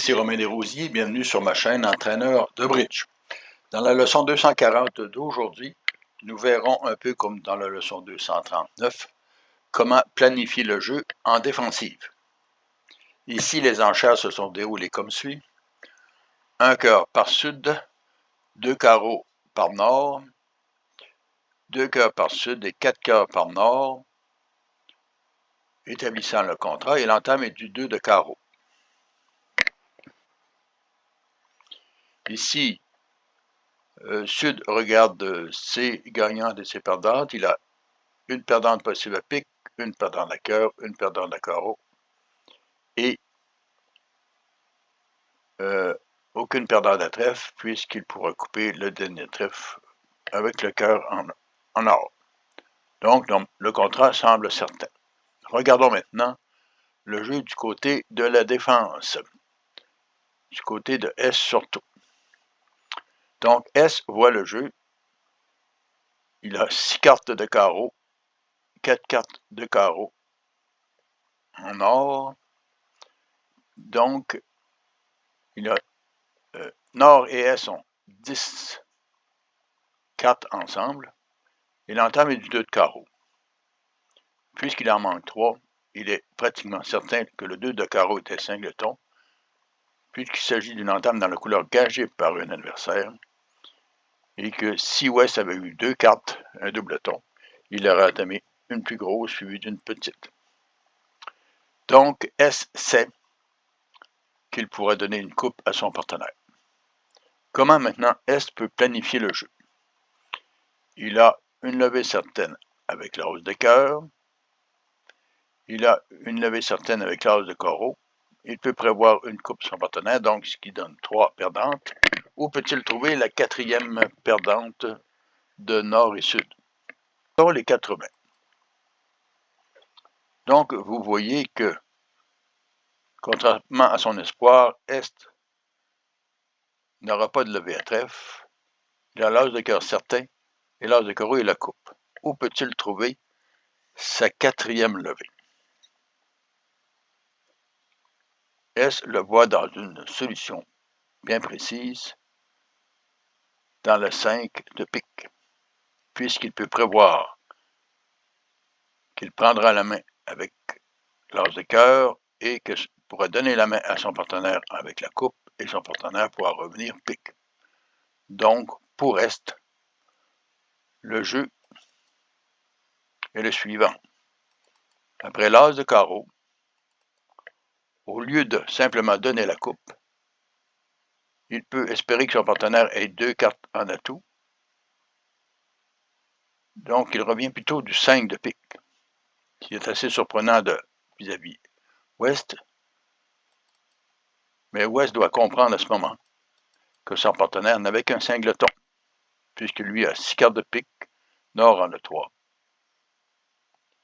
Ici Romain Desrosiers, bienvenue sur ma chaîne Entraîneur de bridge. Dans la leçon 240 d'aujourd'hui, nous verrons un peu comme dans la leçon 239, comment planifier le jeu en défensive. Ici, les enchères se sont déroulées comme suit. Un cœur par sud, deux carreaux par nord, deux cœurs par sud et quatre cœurs par nord. Établissant le contrat, et l'entame est du 2 de carreau. Ici, Sud regarde ses gagnantes et ses perdantes. Il a une perdante possible à pique, une perdante à cœur, une perdante à carreau et aucune perdante à trèfle puisqu'il pourra couper le dernier trèfle avec le cœur en or. Donc, le contrat semble certain. Regardons maintenant le jeu du côté de la défense, du côté de S surtout. Donc, S voit le jeu. Il a 6 cartes de carreau, 4 cartes de carreau en or. Donc, il a Nord et S ont 10 cartes ensemble, et l'entame est du 2 de carreau. Puisqu'il en manque 3, il est pratiquement certain que le 2 de carreau est un singleton, puisqu'il s'agit d'une entame dans la couleur gagée par un adversaire, et que si Ouest avait eu 2 cartes, un doubleton, il aurait entamé une plus grosse suivie d'une petite. Donc, S sait qu'il pourra donner une coupe à son partenaire. Comment maintenant S peut planifier le jeu? Il a une levée certaine avec la hausse de cœur. Il a une levée certaine avec l'as de carreau. Il peut prévoir une coupe sur son partenaire, donc ce qui donne 3 perdantes. Ou peut-il trouver la 4e perdante de nord et sud? Ce sont les 4 mains. Donc, vous voyez que, contrairement à son espoir, Est n'aura pas de levée à trèfle. Il a l'as de cœur certain et l'as de carreau et la coupe. Où peut-il trouver sa 4e levée? S le voit dans une solution bien précise, dans le 5 de pique, puisqu'il peut prévoir qu'il prendra la main avec l'as de cœur et que pourra donner la main à son partenaire avec la coupe et son partenaire pourra revenir pique. Donc, pour Est, le jeu est le suivant. Après l'as de carreau, au lieu de simplement donner la coupe, il peut espérer que son partenaire ait 2 cartes en atout. Donc, il revient plutôt du 5 de pique, qui est assez surprenant vis-à-vis Ouest. Mais Ouest doit comprendre à ce moment que son partenaire n'avait qu'un singleton, puisque lui a 6 cartes de pique, Nord en a 3,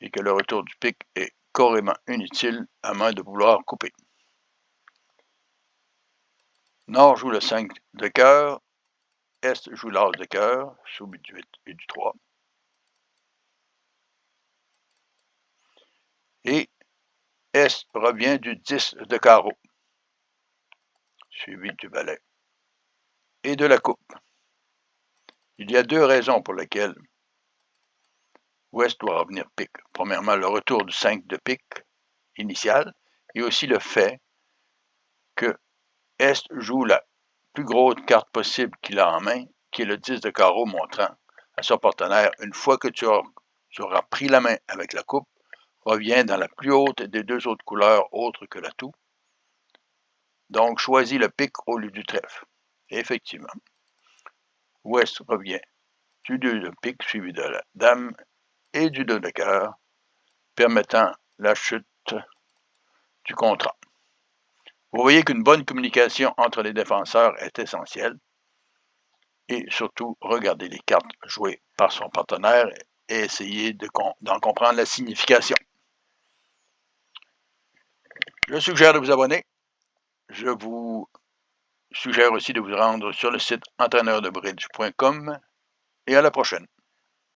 et que le retour du pique est carrément inutile à moins de vouloir couper. Nord joue le 5 de cœur, Est joue l'as de cœur, soumis du 8 et du 3. Et Est revient du 10 de carreau, suivi du valet et de la coupe. Il y a 2 raisons pour lesquelles Ouest doit revenir pique. Premièrement, le retour du 5 de pique initial, et aussi le fait que Est joue la plus grosse carte possible qu'il a en main, qui est le 10 de carreau, montrant à son partenaire, une fois que tu auras pris la main avec la coupe, reviens dans la plus haute des 2 autres couleurs autres que l'atout. Donc, choisis le pique au lieu du trèfle. Et effectivement, Ouest revient du 2 de pique, suivi de la dame et du 2 de cœur, permettant la chute du contrat. Vous voyez qu'une bonne communication entre les défenseurs est essentielle, et surtout regarder les cartes jouées par son partenaire et essayer d'en comprendre la signification. Je suggère de vous abonner. Je vous suggère aussi de vous rendre sur le site entraîneurdebridge.com et à la prochaine.